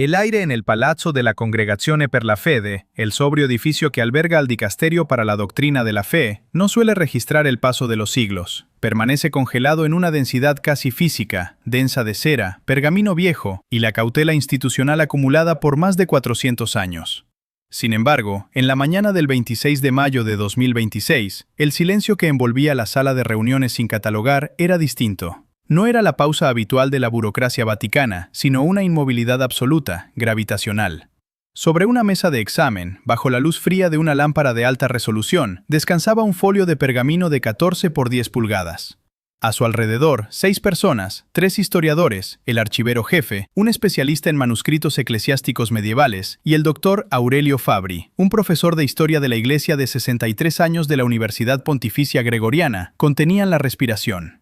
El aire en el Palazzo della Congregazione per la Fede, el sobrio edificio que alberga al Dicasterio para la Doctrina de la Fe, no suele registrar el paso de los siglos. Permanece congelado en una densidad casi física, densa de cera, pergamino viejo y la cautela institucional acumulada por más de 400 años. Sin embargo, en la mañana del 26 de mayo de 2026, el silencio que envolvía la sala de reuniones sin catalogar era distinto. No era la pausa habitual de la burocracia vaticana, sino una inmovilidad absoluta, gravitacional. Sobre una mesa de examen, bajo la luz fría de una lámpara de alta resolución, descansaba un folio de pergamino de 14 por 10 pulgadas. A su alrededor, 6 personas, 3 historiadores, el archivero jefe, un especialista en manuscritos eclesiásticos medievales, y el doctor Aurelio Fabri, un profesor de historia de la Iglesia de 63 años de la Universidad Pontificia Gregoriana, contenían la respiración.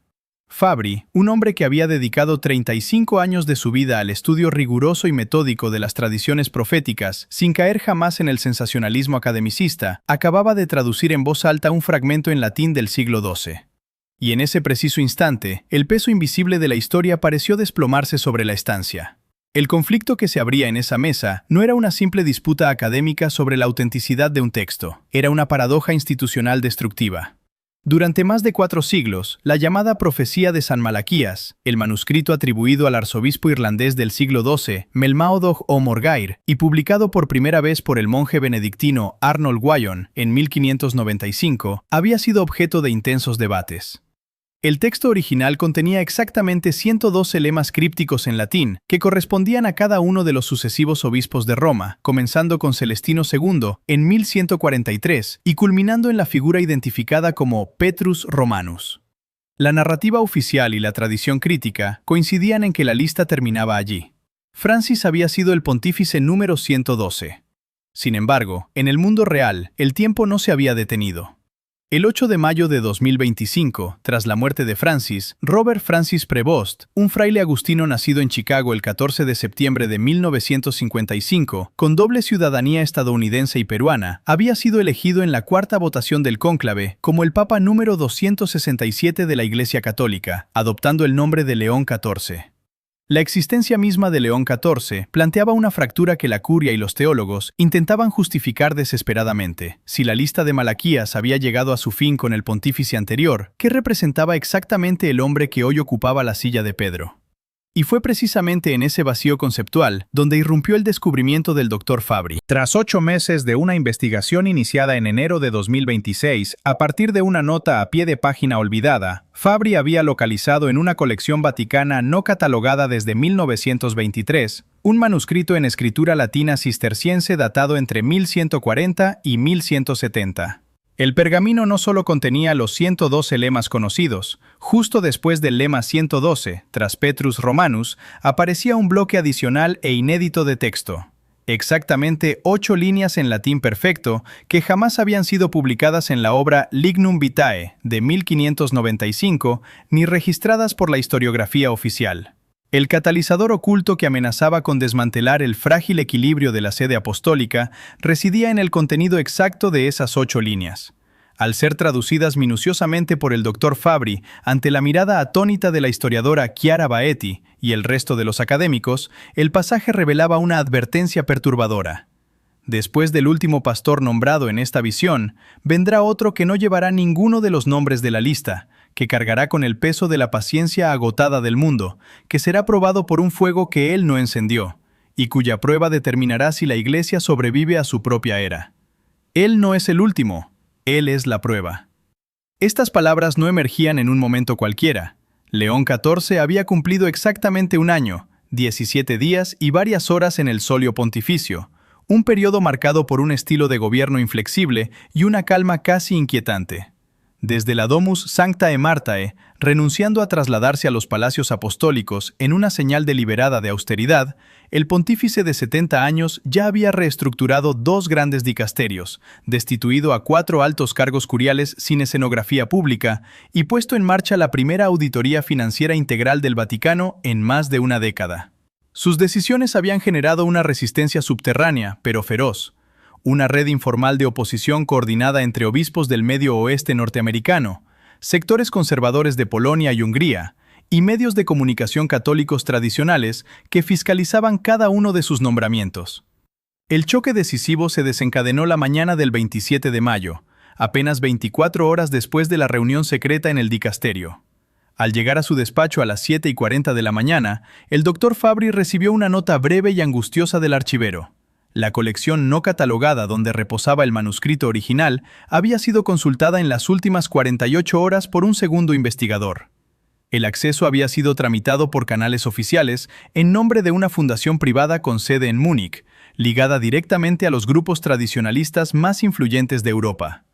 Fabri, un hombre que había dedicado 35 años de su vida al estudio riguroso y metódico de las tradiciones proféticas, sin caer jamás en el sensacionalismo academicista, acababa de traducir en voz alta un fragmento en latín del siglo XII. Y en ese preciso instante, el peso invisible de la historia pareció desplomarse sobre la estancia. El conflicto que se abría en esa mesa no era una simple disputa académica sobre la autenticidad de un texto, era una paradoja institucional destructiva. Durante más de 4 siglos, la llamada Profecía de San Malaquías, el manuscrito atribuido al arzobispo irlandés del siglo XII, Melmaodoch O'Morgair, y publicado por primera vez por el monje benedictino Arnold Wyon en 1595, había sido objeto de intensos debates. El texto original contenía exactamente 112 lemas crípticos en latín, que correspondían a cada uno de los sucesivos obispos de Roma, comenzando con Celestino II en 1143 y culminando en la figura identificada como Petrus Romanus. La narrativa oficial y la tradición crítica coincidían en que la lista terminaba allí. Francis había sido el pontífice número 112. Sin embargo, en el mundo real, el tiempo no se había detenido. El 8 de mayo de 2025, tras la muerte de Francis, Robert Francis Prevost, un fraile agustino nacido en Chicago el 14 de septiembre de 1955, con doble ciudadanía estadounidense y peruana, había sido elegido en la cuarta votación del cónclave como el Papa número 267 de la Iglesia Católica, adoptando el nombre de León XIV. La existencia misma de León XIV planteaba una fractura que la curia y los teólogos intentaban justificar desesperadamente. Si la lista de Malaquías había llegado a su fin con el pontífice anterior, ¿qué representaba exactamente el hombre que hoy ocupaba la silla de Pedro? Y fue precisamente en ese vacío conceptual donde irrumpió el descubrimiento del Dr. Fabri. Tras 8 meses de una investigación iniciada en enero de 2026, a partir de una nota a pie de página olvidada, Fabri había localizado en una colección vaticana no catalogada desde 1923, un manuscrito en escritura latina cisterciense datado entre 1140 y 1170. El pergamino no solo contenía los 112 lemas conocidos, justo después del lema 112, tras Petrus Romanus, aparecía un bloque adicional e inédito de texto. Exactamente 8 líneas en latín perfecto que jamás habían sido publicadas en la obra Lignum Vitae de 1595 ni registradas por la historiografía oficial. El catalizador oculto que amenazaba con desmantelar el frágil equilibrio de la sede apostólica residía en el contenido exacto de esas 8 líneas. Al ser traducidas minuciosamente por el Dr. Fabri ante la mirada atónita de la historiadora Chiara Baetti y el resto de los académicos, el pasaje revelaba una advertencia perturbadora. Después del último pastor nombrado en esta visión, vendrá otro que no llevará ninguno de los nombres de la lista, que cargará con el peso de la paciencia agotada del mundo, que será probado por un fuego que él no encendió, y cuya prueba determinará si la Iglesia sobrevive a su propia era. Él no es el último, él es la prueba. Estas palabras no emergían en un momento cualquiera. León XIV había cumplido exactamente 1 año, 17 días y varias horas en el solio pontificio, un periodo marcado por un estilo de gobierno inflexible y una calma casi inquietante. Desde la Domus Sanctae Martae, renunciando a trasladarse a los palacios apostólicos en una señal deliberada de austeridad, el pontífice de 70 años ya había reestructurado 2 grandes dicasterios, destituido a 4 altos cargos curiales sin escenografía pública y puesto en marcha la primera auditoría financiera integral del Vaticano en más de una década. Sus decisiones habían generado una resistencia subterránea, pero feroz. Una red informal de oposición coordinada entre obispos del medio oeste norteamericano, sectores conservadores de Polonia y Hungría, y medios de comunicación católicos tradicionales que fiscalizaban cada uno de sus nombramientos. El choque decisivo se desencadenó la mañana del 27 de mayo, apenas 24 horas después de la reunión secreta en el dicasterio. Al llegar a su despacho a las 7:40 de la mañana, el doctor Fabri recibió una nota breve y angustiosa del archivero. La colección no catalogada donde reposaba el manuscrito original había sido consultada en las últimas 48 horas por un segundo investigador. El acceso había sido tramitado por canales oficiales en nombre de una fundación privada con sede en Múnich, ligada directamente a los grupos tradicionalistas más influyentes de Europa.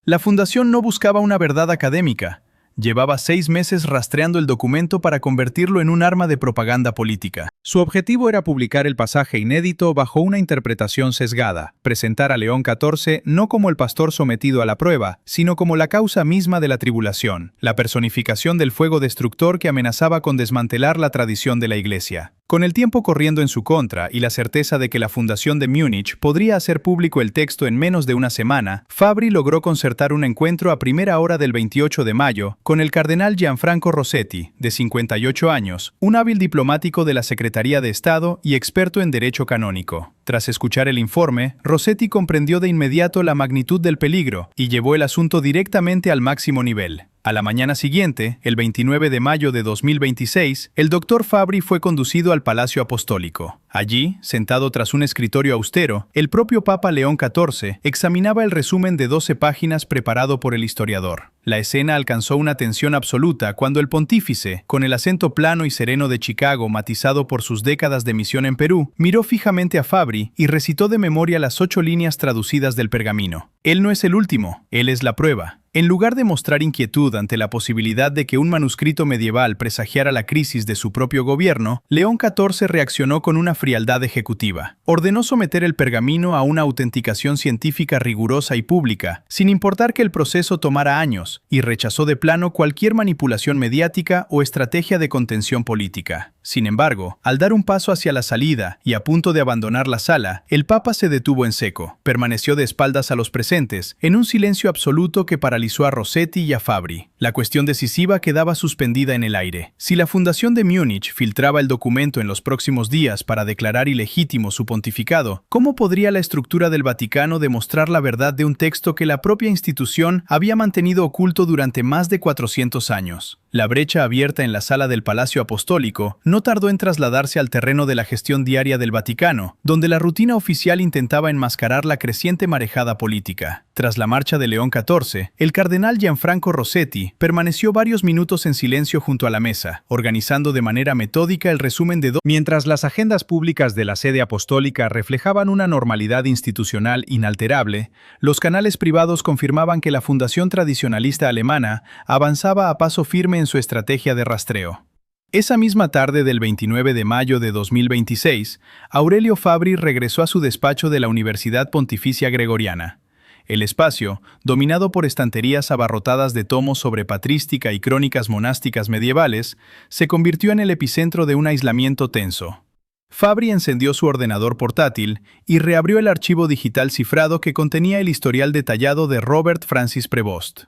La fundación no buscaba una verdad académica. Llevaba 6 meses rastreando el documento para convertirlo en un arma de propaganda política. Su objetivo era publicar el pasaje inédito bajo una interpretación sesgada, presentar a León XIV no como el pastor sometido a la prueba, sino como la causa misma de la tribulación, la personificación del fuego destructor que amenazaba con desmantelar la tradición de la Iglesia. Con el tiempo corriendo en su contra y la certeza de que la Fundación de Múnich podría hacer público el texto en menos de una semana, Fabri logró concertar un encuentro a primera hora del 28 de mayo con el cardenal Gianfranco Rossetti, de 58 años, un hábil diplomático de la Secretaría de Estado y experto en derecho canónico. Tras escuchar el informe, Rossetti comprendió de inmediato la magnitud del peligro y llevó el asunto directamente al máximo nivel. A la mañana siguiente, el 29 de mayo de 2026, el doctor Fabri fue conducido al Palacio Apostólico. Allí, sentado tras un escritorio austero, el propio Papa León XIV examinaba el resumen de 12 páginas preparado por el historiador. La escena alcanzó una tensión absoluta cuando el pontífice, con el acento plano y sereno de Chicago matizado por sus décadas de misión en Perú, miró fijamente a Fabri y recitó de memoria las 8 líneas traducidas del pergamino. Él no es el último, él es la prueba. En lugar de mostrar inquietud ante la posibilidad de que un manuscrito medieval presagiara la crisis de su propio gobierno, León XIV reaccionó con una frialdad ejecutiva. Ordenó someter el pergamino a una autenticación científica rigurosa y pública, sin importar que el proceso tomara años, y rechazó de plano cualquier manipulación mediática o estrategia de contención política. Sin embargo, al dar un paso hacia la salida y a punto de abandonar la sala, el Papa se detuvo en seco. Permaneció de espaldas a los presentes, en un silencio absoluto que paralizó a Rossetti y a Fabri. La cuestión decisiva quedaba suspendida en el aire. Si la Fundación de Múnich filtraba el documento en los próximos días para declarar ilegítimo su pontificado, ¿cómo podría la estructura del Vaticano demostrar la verdad de un texto que la propia institución había mantenido oculto durante más de 400 años? La brecha abierta en la sala del Palacio Apostólico no tardó en trasladarse al terreno de la gestión diaria del Vaticano, donde la rutina oficial intentaba enmascarar la creciente marejada política. Tras la marcha de León XIV, el cardenal Gianfranco Rossetti permaneció varios minutos en silencio junto a la mesa, organizando de manera metódica el resumen de Mientras las agendas públicas de la sede apostólica reflejaban una normalidad institucional inalterable, los canales privados confirmaban que la Fundación Tradicionalista Alemana avanzaba a paso firme en su estrategia de rastreo. Esa misma tarde del 29 de mayo de 2026, Aurelio Fabri regresó a su despacho de la Universidad Pontificia Gregoriana. El espacio, dominado por estanterías abarrotadas de tomos sobre patrística y crónicas monásticas medievales, se convirtió en el epicentro de un aislamiento tenso. Fabri encendió su ordenador portátil y reabrió el archivo digital cifrado que contenía el historial detallado de Robert Francis Prevost.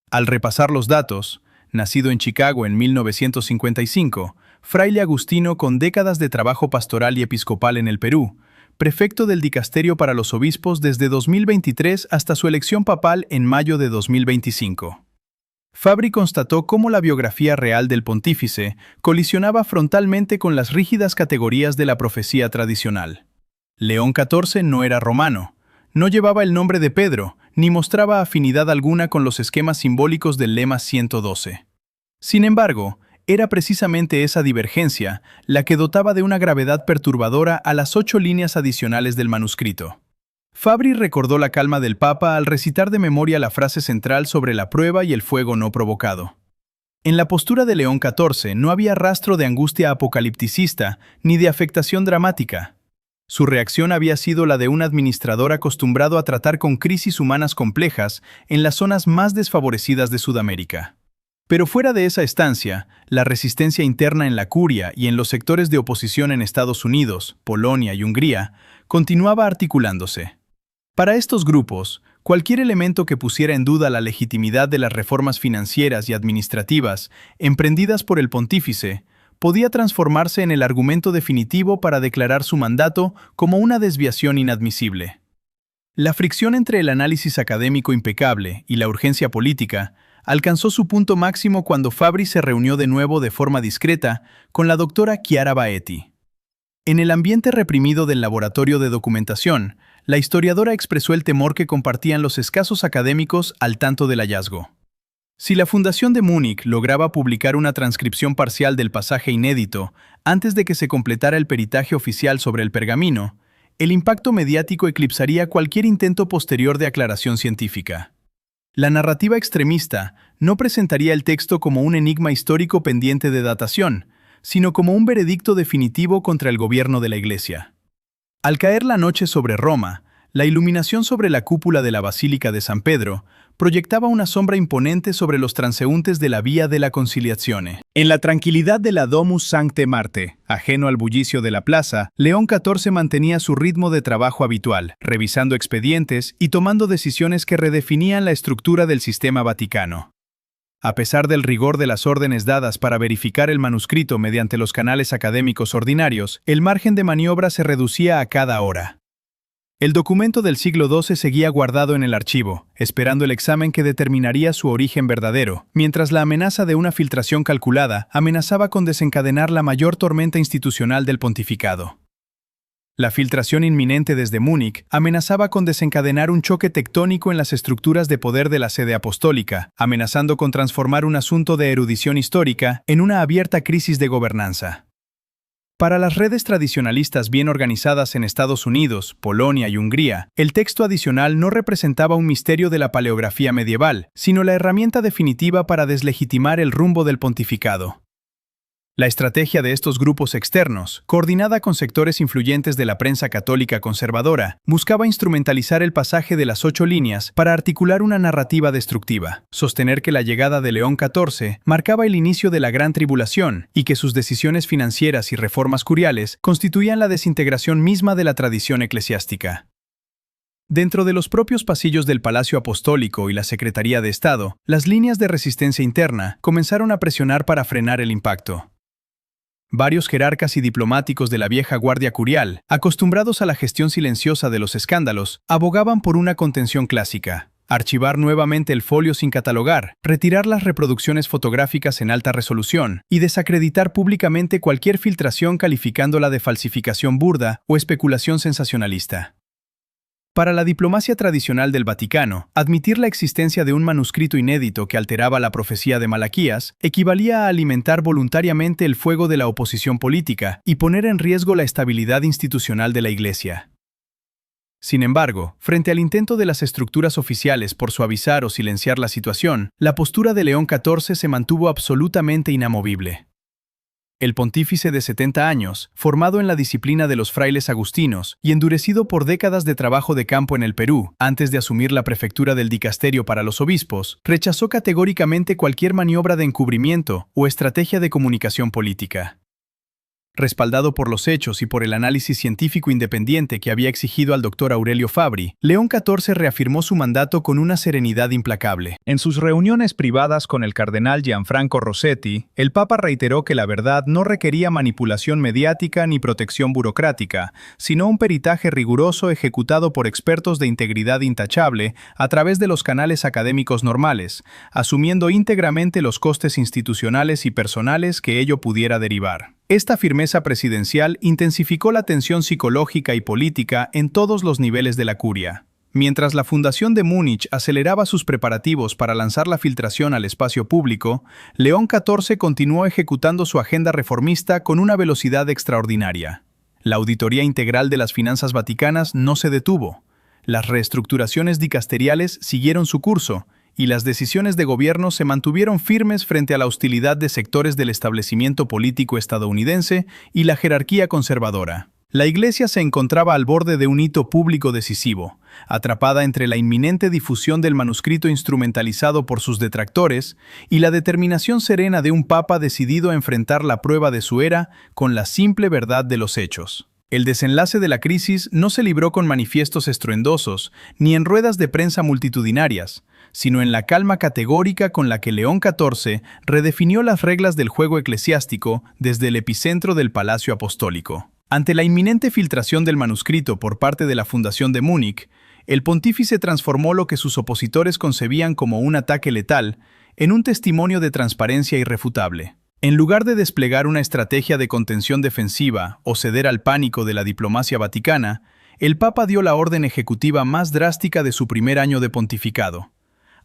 Al repasar los datos, nacido en Chicago en 1955, fraile agustino con décadas de trabajo pastoral y episcopal en el Perú, prefecto del dicasterio para los obispos desde 2023 hasta su elección papal en mayo de 2025. Fabri constató cómo la biografía real del pontífice colisionaba frontalmente con las rígidas categorías de la profecía tradicional. León XIV no era romano, no llevaba el nombre de Pedro, ni mostraba afinidad alguna con los esquemas simbólicos del lema 112. Sin embargo, era precisamente esa divergencia la que dotaba de una gravedad perturbadora a las 8 líneas adicionales del manuscrito. Fabri recordó la calma del Papa al recitar de memoria la frase central sobre la prueba y el fuego no provocado. En la postura de León XIV no había rastro de angustia apocalipticista ni de afectación dramática. Su reacción había sido la de un administrador acostumbrado a tratar con crisis humanas complejas en las zonas más desfavorecidas de Sudamérica. Pero fuera de esa estancia, la resistencia interna en la curia y en los sectores de oposición en Estados Unidos, Polonia y Hungría continuaba articulándose. Para estos grupos, cualquier elemento que pusiera en duda la legitimidad de las reformas financieras y administrativas emprendidas por el pontífice podía transformarse en el argumento definitivo para declarar su mandato como una desviación inadmisible. La fricción entre el análisis académico impecable y la urgencia política alcanzó su punto máximo cuando Fabri se reunió de nuevo de forma discreta con la doctora Chiara Baetti. En el ambiente reprimido del laboratorio de documentación, la historiadora expresó el temor que compartían los escasos académicos al tanto del hallazgo. Si la Fundación de Múnich lograba publicar una transcripción parcial del pasaje inédito antes de que se completara el peritaje oficial sobre el pergamino, el impacto mediático eclipsaría cualquier intento posterior de aclaración científica. La narrativa extremista no presentaría el texto como un enigma histórico pendiente de datación, sino como un veredicto definitivo contra el gobierno de la Iglesia. Al caer la noche sobre Roma, la iluminación sobre la cúpula de la Basílica de San Pedro proyectaba una sombra imponente sobre los transeúntes de la Vía de la Conciliazione. En la tranquilidad de la Domus Sancte Marte, ajeno al bullicio de la plaza, León XIV mantenía su ritmo de trabajo habitual, revisando expedientes y tomando decisiones que redefinían la estructura del sistema vaticano. A pesar del rigor de las órdenes dadas para verificar el manuscrito mediante los canales académicos ordinarios, el margen de maniobra se reducía a cada hora. El documento del siglo XII seguía guardado en el archivo, esperando el examen que determinaría su origen verdadero, mientras la amenaza de una filtración calculada amenazaba con desencadenar la mayor tormenta institucional del pontificado. La filtración inminente desde Múnich amenazaba con desencadenar un choque tectónico en las estructuras de poder de la sede apostólica, amenazando con transformar un asunto de erudición histórica en una abierta crisis de gobernanza. Para las redes tradicionalistas bien organizadas en Estados Unidos, Polonia y Hungría, el texto adicional no representaba un misterio de la paleografía medieval, sino la herramienta definitiva para deslegitimar el rumbo del pontificado. La estrategia de estos grupos externos, coordinada con sectores influyentes de la prensa católica conservadora, buscaba instrumentalizar el pasaje de las 8 líneas para articular una narrativa destructiva, sostener que la llegada de León XIV marcaba el inicio de la Gran Tribulación y que sus decisiones financieras y reformas curiales constituían la desintegración misma de la tradición eclesiástica. Dentro de los propios pasillos del Palacio Apostólico y la Secretaría de Estado, las líneas de resistencia interna comenzaron a presionar para frenar el impacto. Varios jerarcas y diplomáticos de la vieja guardia curial, acostumbrados a la gestión silenciosa de los escándalos, abogaban por una contención clásica: archivar nuevamente el folio sin catalogar, retirar las reproducciones fotográficas en alta resolución y desacreditar públicamente cualquier filtración calificándola de falsificación burda o especulación sensacionalista. Para la diplomacia tradicional del Vaticano, admitir la existencia de un manuscrito inédito que alteraba la profecía de Malaquías equivalía a alimentar voluntariamente el fuego de la oposición política y poner en riesgo la estabilidad institucional de la Iglesia. Sin embargo, frente al intento de las estructuras oficiales por suavizar o silenciar la situación, la postura de León XIV se mantuvo absolutamente inamovible. El pontífice de 70 años, formado en la disciplina de los frailes agustinos y endurecido por décadas de trabajo de campo en el Perú, antes de asumir la prefectura del dicasterio para los obispos, rechazó categóricamente cualquier maniobra de encubrimiento o estrategia de comunicación política. Respaldado por los hechos y por el análisis científico independiente que había exigido al doctor Aurelio Fabri, León XIV reafirmó su mandato con una serenidad implacable. En sus reuniones privadas con el cardenal Gianfranco Rossetti, el Papa reiteró que la verdad no requería manipulación mediática ni protección burocrática, sino un peritaje riguroso ejecutado por expertos de integridad intachable a través de los canales académicos normales, asumiendo íntegramente los costes institucionales y personales que ello pudiera derivar. Esta firmeza presidencial intensificó la tensión psicológica y política en todos los niveles de la curia. Mientras la Fundación de Múnich aceleraba sus preparativos para lanzar la filtración al espacio público, León XIV continuó ejecutando su agenda reformista con una velocidad extraordinaria. La auditoría integral de las finanzas vaticanas no se detuvo. Las reestructuraciones dicasteriales siguieron su curso, y las decisiones de gobierno se mantuvieron firmes frente a la hostilidad de sectores del establecimiento político estadounidense y la jerarquía conservadora. La Iglesia se encontraba al borde de un hito público decisivo, atrapada entre la inminente difusión del manuscrito instrumentalizado por sus detractores y la determinación serena de un papa decidido a enfrentar la prueba de su era con la simple verdad de los hechos. El desenlace de la crisis no se libró con manifiestos estruendosos, ni en ruedas de prensa multitudinarias, sino en la calma categórica con la que León XIV redefinió las reglas del juego eclesiástico desde el epicentro del Palacio Apostólico. Ante la inminente filtración del manuscrito por parte de la Fundación de Múnich, el pontífice transformó lo que sus opositores concebían como un ataque letal en un testimonio de transparencia irrefutable. En lugar de desplegar una estrategia de contención defensiva o ceder al pánico de la diplomacia vaticana, el Papa dio la orden ejecutiva más drástica de su primer año de pontificado: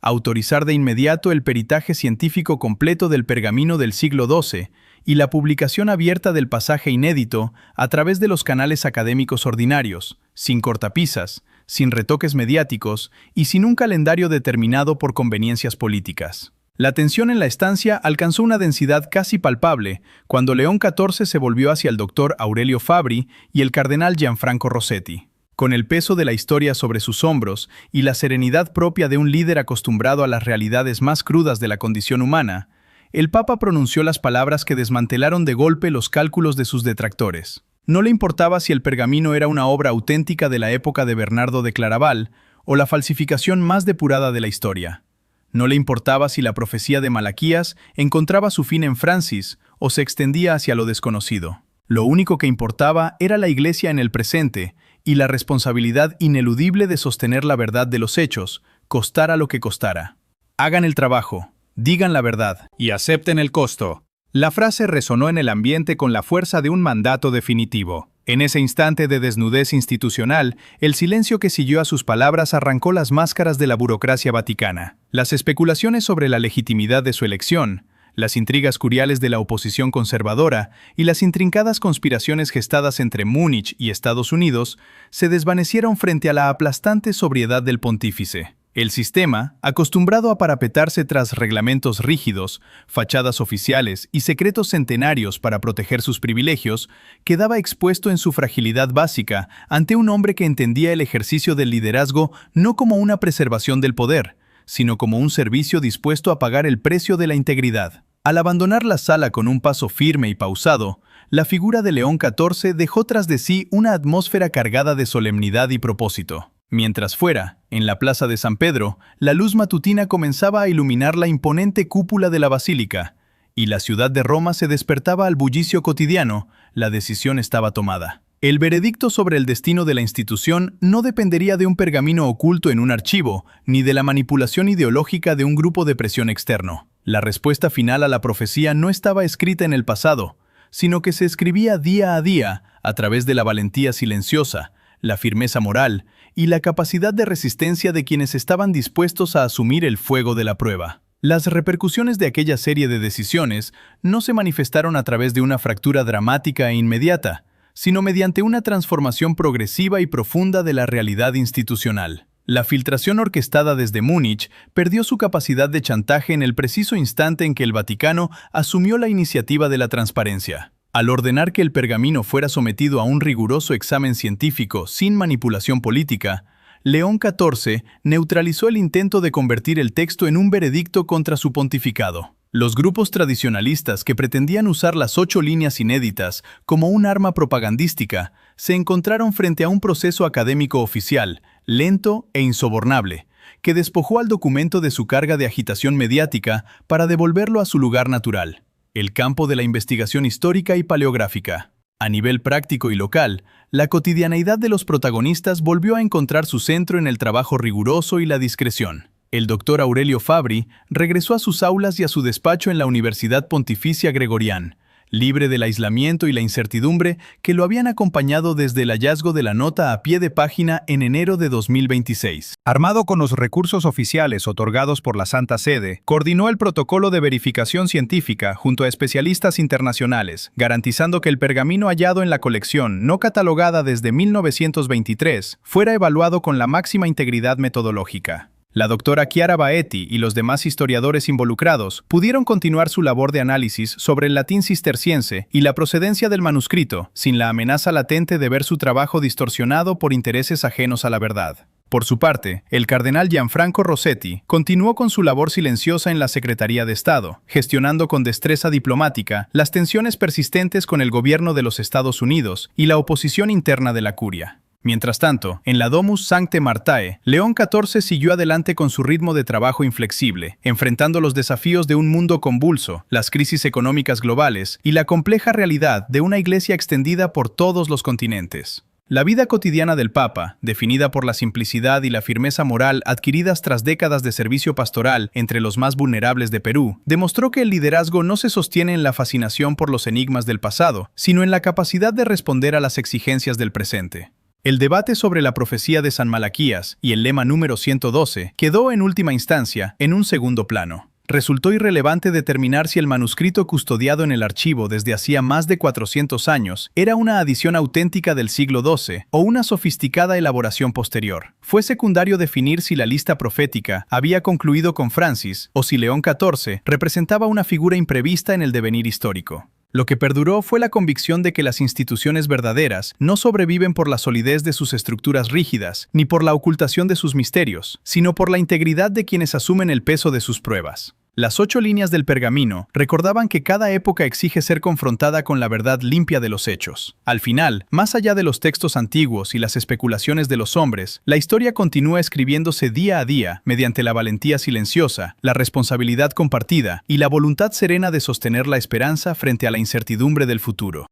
autorizar de inmediato el peritaje científico completo del pergamino del siglo XII y la publicación abierta del pasaje inédito a través de los canales académicos ordinarios, sin cortapisas, sin retoques mediáticos y sin un calendario determinado por conveniencias políticas. La tensión en la estancia alcanzó una densidad casi palpable cuando León XIV se volvió hacia el doctor Aurelio Fabri y el cardenal Gianfranco Rossetti. Con el peso de la historia sobre sus hombros y la serenidad propia de un líder acostumbrado a las realidades más crudas de la condición humana, el Papa pronunció las palabras que desmantelaron de golpe los cálculos de sus detractores. No le importaba si el pergamino era una obra auténtica de la época de Bernardo de Claraval o la falsificación más depurada de la historia. No le importaba si la profecía de Malaquías encontraba su fin en Francis o se extendía hacia lo desconocido. Lo único que importaba era la Iglesia en el presente y la responsabilidad ineludible de sostener la verdad de los hechos, costara lo que costara. Hagan el trabajo, digan la verdad y acepten el costo. La frase resonó en el ambiente con la fuerza de un mandato definitivo. En ese instante de desnudez institucional, el silencio que siguió a sus palabras arrancó las máscaras de la burocracia vaticana. Las especulaciones sobre la legitimidad de su elección, las intrigas curiales de la oposición conservadora y las intrincadas conspiraciones gestadas entre Múnich y Estados Unidos se desvanecieron frente a la aplastante sobriedad del pontífice. El sistema, acostumbrado a parapetarse tras reglamentos rígidos, fachadas oficiales y secretos centenarios para proteger sus privilegios, quedaba expuesto en su fragilidad básica ante un hombre que entendía el ejercicio del liderazgo no como una preservación del poder, sino como un servicio dispuesto a pagar el precio de la integridad. Al abandonar la sala con un paso firme y pausado, la figura de León XIV dejó tras de sí una atmósfera cargada de solemnidad y propósito. Mientras fuera, en la plaza de San Pedro, la luz matutina comenzaba a iluminar la imponente cúpula de la basílica, y la ciudad de Roma se despertaba al bullicio cotidiano. La decisión estaba tomada. El veredicto sobre el destino de la institución no dependería de un pergamino oculto en un archivo, ni de la manipulación ideológica de un grupo de presión externo. La respuesta final a la profecía no estaba escrita en el pasado, sino que se escribía día a día a través de la valentía silenciosa, la firmeza moral y la capacidad de resistencia de quienes estaban dispuestos a asumir el fuego de la prueba. Las repercusiones de aquella serie de decisiones no se manifestaron a través de una fractura dramática e inmediata, sino mediante una transformación progresiva y profunda de la realidad institucional. La filtración orquestada desde Múnich perdió su capacidad de chantaje en el preciso instante en que el Vaticano asumió la iniciativa de la transparencia. Al ordenar que el pergamino fuera sometido a un riguroso examen científico sin manipulación política, León XIV neutralizó el intento de convertir el texto en un veredicto contra su pontificado. Los grupos tradicionalistas que pretendían usar las 8 líneas inéditas como un arma propagandística se encontraron frente a un proceso académico oficial, lento e insobornable, que despojó al documento de su carga de agitación mediática para devolverlo a su lugar natural: el campo de la investigación histórica y paleográfica. A nivel práctico y local, la cotidianeidad de los protagonistas volvió a encontrar su centro en el trabajo riguroso y la discreción. El doctor Aurelio Fabri regresó a sus aulas y a su despacho en la Universidad Pontificia Gregoriana, libre del aislamiento y la incertidumbre que lo habían acompañado desde el hallazgo de la nota a pie de página en enero de 2026. Armado con los recursos oficiales otorgados por la Santa Sede, coordinó el protocolo de verificación científica junto a especialistas internacionales, garantizando que el pergamino hallado en la colección, no catalogada desde 1923, fuera evaluado con la máxima integridad metodológica. La doctora Chiara Baetti y los demás historiadores involucrados pudieron continuar su labor de análisis sobre el latín cisterciense y la procedencia del manuscrito, sin la amenaza latente de ver su trabajo distorsionado por intereses ajenos a la verdad. Por su parte, el cardenal Gianfranco Rossetti continuó con su labor silenciosa en la Secretaría de Estado, gestionando con destreza diplomática las tensiones persistentes con el gobierno de los Estados Unidos y la oposición interna de la curia. Mientras tanto, en la Domus Sancte Martae, León XIV siguió adelante con su ritmo de trabajo inflexible, enfrentando los desafíos de un mundo convulso, las crisis económicas globales y la compleja realidad de una iglesia extendida por todos los continentes. La vida cotidiana del Papa, definida por la simplicidad y la firmeza moral adquiridas tras décadas de servicio pastoral entre los más vulnerables de Perú, demostró que el liderazgo no se sostiene en la fascinación por los enigmas del pasado, sino en la capacidad de responder a las exigencias del presente. El debate sobre la profecía de San Malaquías y el lema número 112 quedó en última instancia en un segundo plano. Resultó irrelevante determinar si el manuscrito custodiado en el archivo desde hacía más de 400 años era una adición auténtica del siglo XII o una sofisticada elaboración posterior. Fue secundario definir si la lista profética había concluido con Francis o si León XIV representaba una figura imprevista en el devenir histórico. Lo que perduró fue la convicción de que las instituciones verdaderas no sobreviven por la solidez de sus estructuras rígidas, ni por la ocultación de sus misterios, sino por la integridad de quienes asumen el peso de sus pruebas. Las 8 líneas del pergamino recordaban que cada época exige ser confrontada con la verdad limpia de los hechos. Al final, más allá de los textos antiguos y las especulaciones de los hombres, la historia continúa escribiéndose día a día mediante la valentía silenciosa, la responsabilidad compartida y la voluntad serena de sostener la esperanza frente a la incertidumbre del futuro.